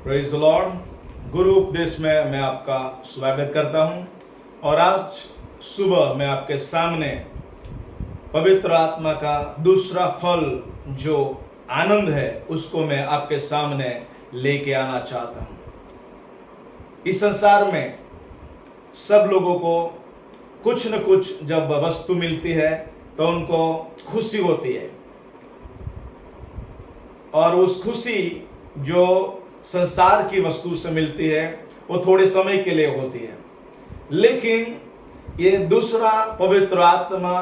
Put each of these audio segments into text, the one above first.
Praise the Lord. गुरु उपदेश में मैं आपका स्वागत करता हूं और आज सुबह मैं आपके सामने पवित्र आत्मा का दूसरा फल जो आनंद है उसको मैं आपके सामने लेके आना चाहता हूं। इस संसार में सब लोगों को कुछ न कुछ जब वस्तु मिलती है तो उनको खुशी होती है और उस खुशी जो संसार की वस्तु से मिलती है वो थोड़े समय के लिए होती है, लेकिन ये दूसरा पवित्र आत्मा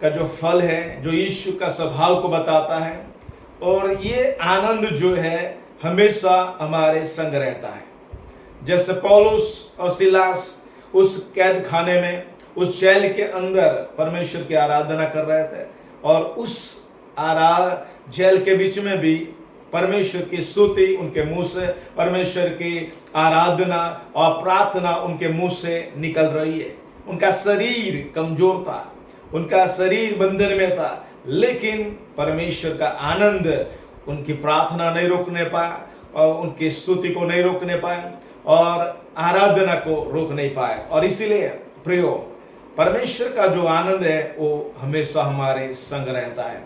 का जो फल है जो यीशु का स्वभाव को बताता है और ये आनंद जो है हमेशा हमारे संग रहता है। जैसे पौलुस और सिलास उस कैद खाने में उस जेल के अंदर परमेश्वर की आराधना कर रहे थे और उस जेल के बीच में भी परमेश्वर की स्तुति उनके मुंह से, परमेश्वर की आराधना और प्रार्थना उनके मुंह से निकल रही है। उनका शरीर कमजोर था, उनका शरीर बंधन में था, लेकिन परमेश्वर का आनंद उनकी प्रार्थना नहीं रोकने पाया और उनकी स्तुति को नहीं रोकने पाया और आराधना को रोक नहीं पाए। और इसीलिए प्रियो, परमेश्वर का जो आनंद है वो हमेशा हमारे संग रहता है।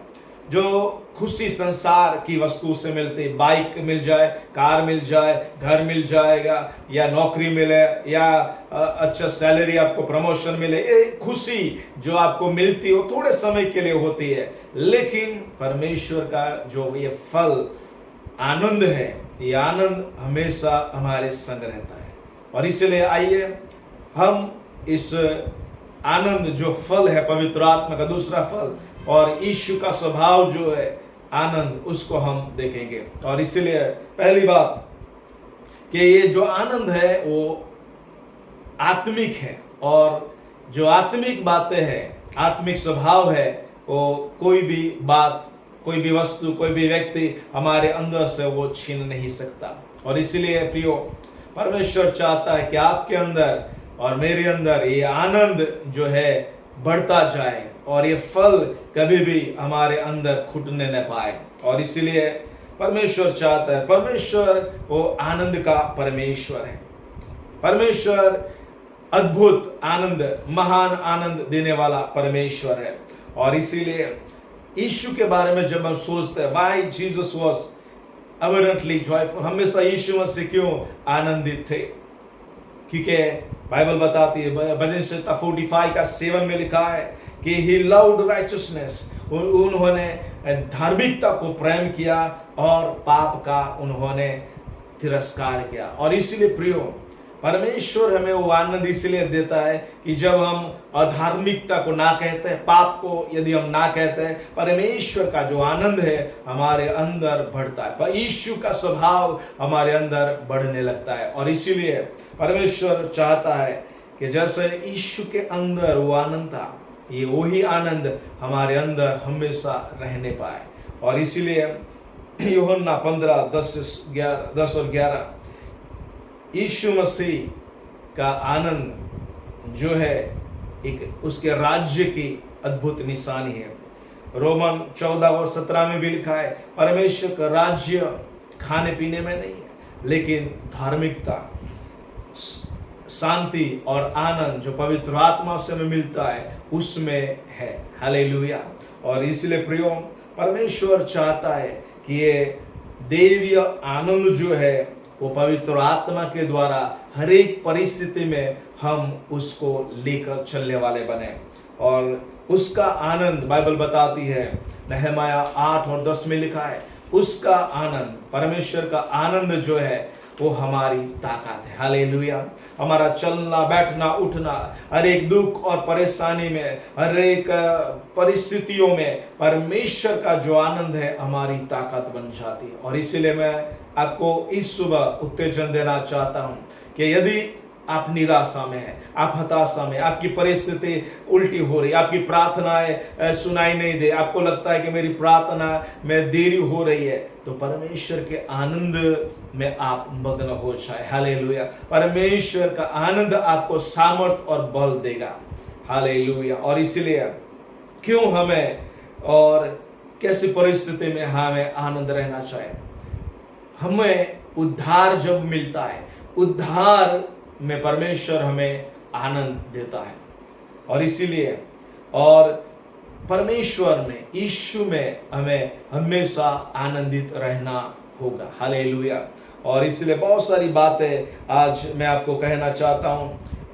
जो खुशी संसार की वस्तु से मिलती, बाइक मिल जाए, कार मिल जाए, घर मिल जाएगा या नौकरी मिले या अच्छा सैलरी, आपको प्रमोशन मिले, ये खुशी जो आपको मिलती है वो थोड़े समय के लिए होती है, लेकिन परमेश्वर का जो ये फल आनंद है, ये आनंद हमेशा हमारे संग रहता है। और इसलिए आइए हम इस आनंद जो फल है पवित्र आत्मा का दूसरा फल और यीशु का स्वभाव जो है आनंद, उसको हम देखेंगे। और इसलिए पहली बात कि ये जो आनंद है वो आत्मिक है और जो आत्मिक बातें हैं, आत्मिक स्वभाव है, वो कोई भी बात, कोई भी वस्तु, कोई भी व्यक्ति हमारे अंदर से वो छीन नहीं सकता। और इसलिए प्रियो, परमेश्वर चाहता है कि आपके अंदर और मेरे अंदर ये आनंद जो है बढ़ता जाए और ये फल कभी भी हमारे अंदर खुटने न पाए। और इसलिए परमेश्वर चाहता है, परमेश्वर वो आनंद का परमेश्वर है। परमेश्वर अद्भुत आनंद, महान आनंद देने वाला परमेश्वर है। और इसीलिए यीशु के बारे में जब हम सोचते हैं, why Jesus was abundantly joyful, हमेशा यीशु मसीह क्यों आनंदित थे? क्योंकि बाइबल बताती है, भजन संहिता 45 का 7 में लिखा है कि he loved righteousness, उन्होंने धार्मिकता को प्रेम किया और पाप का उन्होंने तिरस्कार किया। और इसीलिए प्रियो, परमेश्वर हमें वो आनंद इसलिए देता है कि जब हम अधार्मिकता को ना कहते हैं, पाप को यदि हम ना कहते हैं, परमेश्वर का जो आनंद है हमारे अंदर बढ़ता है, पर यीशु का स्वभाव हमारे अंदर बढ़ने लगता है। और इसीलिए परमेश्वर चाहता है कि जैसे यीशु के अंदर वो आनंद था, ये वही आनंद हमारे अंदर हमेशा रहने पाए। और इसीलिए यूहन्ना 15:10 और 11, यीशु मसीह का आनंद जो है एक उसके राज्य की अद्भुत निशानी है। रोमन 14 और 17 में भी लिखा है, परमेश्वर का राज्य खाने पीने में नहीं है, लेकिन धार्मिकता, शांति और आनंद जो पवित्र आत्मा से हमें मिलता है उसमें है। हालेलुया। और इसलिए प्रियो, परमेश्वर चाहता है कि ये दैवीय आनंद जो है वो पवित्र आत्मा के द्वारा हर एक परिस्थिति में हम उसको लेकर चलने वाले बने। और उसका आनंद बाइबल बताती है, नहमाया 8 और 10 में लिखा है, उसका आनंद, परमेश्वर का आनंद जो है वो हमारी ताकत है। हालेलुया। हमारा चलना, बैठना, उठना, हर एक दुख और परेशानी में, हर एक परिस्थितियों में परमेश्वर का जो आनंद है हमारी ताकत बन जाती है। और इसीलिए मैं आपको इस सुबह उत्तेजन देना चाहता हूं कि यदि आप निराशा में हैं, आप हताशा में, आपकी परिस्थिति उल्टी हो रही, आपकी प्रार्थनाएं सुनाई नहीं दे, आपको लगता है कि मेरी प्रार्थना में देरी हो रही है, तो परमेश्वर के आनंद में आप मग्न हो जाए। हालेलुया। परमेश्वर का आनंद आपको सामर्थ और बल देगा। हालेलुया। और इसीलिए क्यों हमें और कैसी परिस्थिति में हमें आनंद रहना चाहिए, हमें उद्धार जब मिलता है, उद्धार में परमेश्वर हमें आनंद देता है। और इसीलिए और परमेश्वर में, यीशु में हमें हमेशा आनंदित रहना होगा। हालेलुया। और इसलिए बहुत सारी बातें आज मैं आपको कहना चाहता हूं,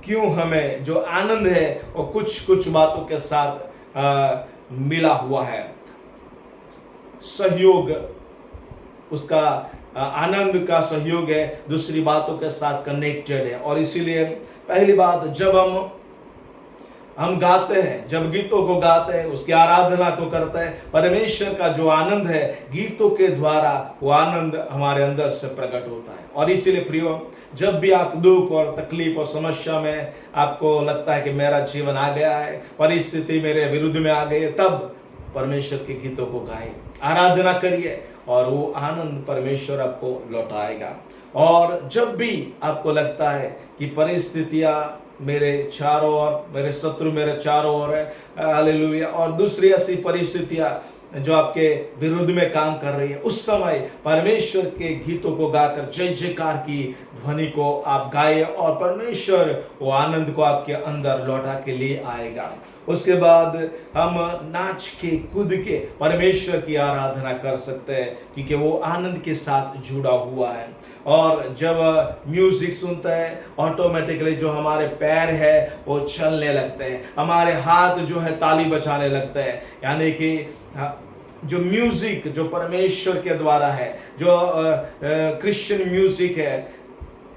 क्यों हमें जो आनंद है वो कुछ कुछ बातों के साथ मिला हुआ है। सहयोग, उसका आनंद का सहयोग है, दूसरी बातों के साथ कनेक्टेड है। और इसीलिए पहली बात, जब हम गाते हैं, जब गीतों को गाते हैं, उसकी आराधना को करते हैं, परमेश्वर का जो आनंद है गीतों के द्वारा, वो आनंद हमारे अंदर से प्रकट होता है। और इसीलिए प्रियो, जब भी आप दुख और तकलीफ और समस्या में आपको लगता है कि मेरा जीवन आ गया है, परिस्थिति मेरे विरुद्ध में आ गई है, तब परमेश्वर के गीतों को गाइए, आराधना करिए, और वो आनंद परमेश्वर आपको लौटाएगा। और जब भी आपको लगता है कि परिस्थितियां मेरे चारों ओर, मेरे शत्रु मेरे चारों ओर है, हालेलुया, और दूसरी ऐसी परिस्थितियां जो आपके विरुद्ध में काम कर रही है, उस समय परमेश्वर के गीतों को गाकर जय जयकार की ध्वनि को आप गाए, और परमेश्वर वो आनंद को आपके अंदर लौटा के लिए आएगा। उसके बाद हम नाच के, कूद के परमेश्वर की आराधना कर सकते हैं, क्योंकि वो आनंद के साथ जुड़ा हुआ है। और जब म्यूजिक सुनते हैं, ऑटोमेटिकली जो हमारे पैर है वो चलने लगते हैं, हमारे हाथ जो है ताली बजाने लगते हैं। यानी कि जो म्यूजिक जो परमेश्वर के द्वारा है, जो क्रिश्चियन म्यूजिक है,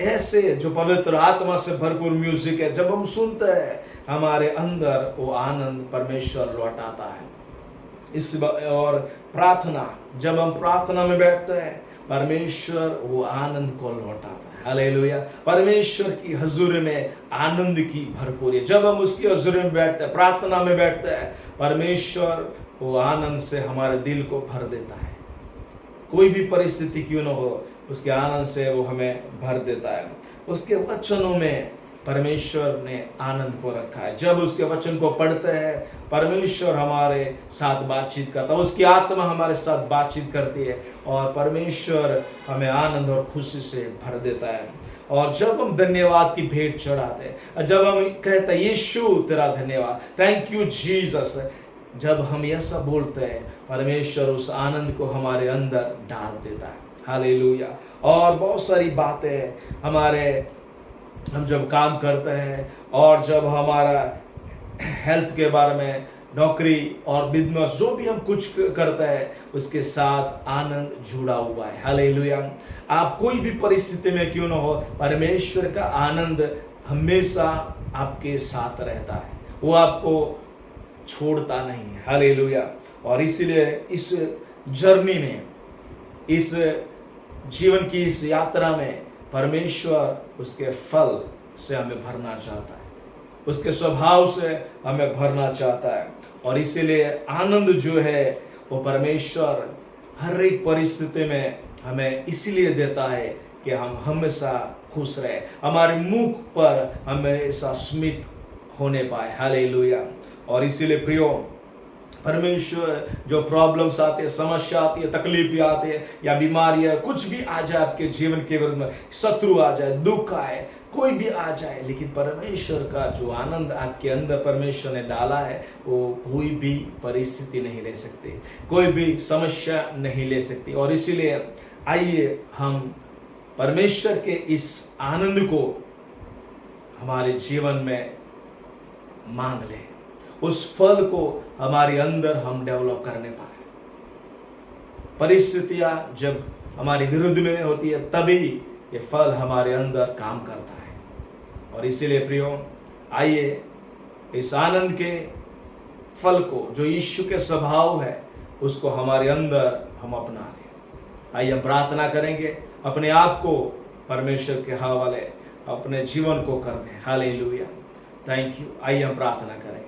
ऐसे जो पवित्र आत्मा से भरपूर म्यूजिक है, जब हम सुनते हैं हमारे अंदर वो आनंद परमेश्वर लौटाता है। और प्रार्थना, जब हम प्रार्थना में बैठते हैं, परमेश्वर वो आनंद को लौटाता है। हालेलुया। परमेश्वर की हजूरी में आनंद की भरपूरी, जब हम उसकी हजूरी में बैठते हैं, प्रार्थना में बैठते हैं, परमेश्वर वो आनंद से हमारे दिल को भर देता है। कोई भी परिस्थिति क्यों न हो, उसके आनंद से वो हमें भर देता है। उसके वचनों में परमेश्वर ने आनंद को रखा है। जब उसके वचन को पढ़ते हैं, परमेश्वर हमारे साथ बातचीत करता है, उसकी आत्मा हमारे साथ बातचीत करती है, और परमेश्वर हमें आनंद और खुशी से भर देता है। और जब हम धन्यवाद की भेंट चढ़ाते हैं, जब हम कहते हैं यीशु तेरा धन्यवाद, थैंक यू जीसस, जब हम ऐसा बोलते हैं, परमेश्वर उस आनंद को हमारे अंदर डाल देता है। हालेलुया। और बहुत सारी बातें हम जब काम करते हैं, और जब हमारा हेल्थ के बारे में, नौकरी और बिजनेस, जो भी हम कुछ करते हैं, उसके साथ आनंद जुड़ा हुआ है। हालेलुया। आप कोई भी परिस्थिति में क्यों ना हो, परमेश्वर का आनंद हमेशा आपके साथ रहता है, वो आपको छोड़ता नहीं है। हालेलुया। और इसीलिए इस जर्नी में, इस जीवन की इस यात्रा में, परमेश्वर उसके फल से हमें भरना चाहता है, उसके स्वभाव से हमें भरना चाहता है। और इसीलिए आनंद जो है वो परमेश्वर हर एक परिस्थिति में हमें इसलिए देता है कि हम हमेशा खुश रहे, हमारे मुख पर हमेशा स्मित होने पाए। हालेलुया। और इसीलिए प्रियो, परमेश्वर जो प्रॉब्लम्स आते हैं, समस्या आती है, तकलीफ आती है, या बीमारियां, कुछ भी आ जाए आपके जीवन के विरुद्ध में, शत्रु आ जाए, दुख आए, कोई भी आ जाए, लेकिन परमेश्वर का जो आनंद आपके अंदर परमेश्वर ने डाला है, वो कोई भी परिस्थिति नहीं ले सकती, कोई भी समस्या नहीं ले सकती। और इसीलिए आइए हम परमेश्वर के इस आनंद को हमारे जीवन में मांग लें, उस फल को हमारे अंदर हम डेवलप करने पाए। परिस्थितियां जब हमारे विरुद्ध में होती है, तभी ये फल हमारे अंदर काम करता है। और इसीलिए प्रियो, आइए इस आनंद के फल को, जो यीशु के स्वभाव है, उसको हमारे अंदर हम अपना लें। आइए हम प्रार्थना करेंगे, अपने आप को परमेश्वर के हवाले, अपने जीवन को कर दें। हालेलुया। Thank you. आइए हम प्रार्थना करेंगे।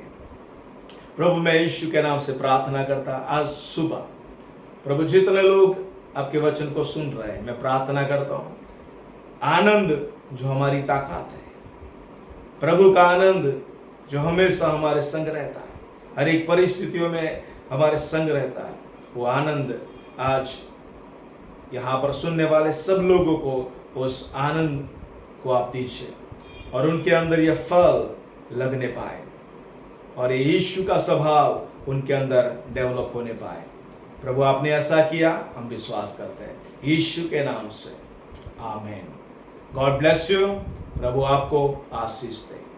प्रभु, मैं यीशु के नाम से प्रार्थना करता, आज सुबह प्रभु जितने लोग आपके वचन को सुन रहे हैं, मैं प्रार्थना करता हूँ, आनंद जो हमारी ताकत है, प्रभु का आनंद जो हमेशा हमारे संग रहता है, हर एक परिस्थितियों में हमारे संग रहता है, वो आनंद आज यहाँ पर सुनने वाले सब लोगों को उस आनंद को आप दीजिए और उनके अंदर यह फल लगने पाए और ये यीशु का स्वभाव उनके अंदर डेवलप होने पाए। प्रभु आपने ऐसा किया, हम विश्वास करते हैं यीशु के नाम से, आमीन। God bless you. प्रभु आपको आशीष दे।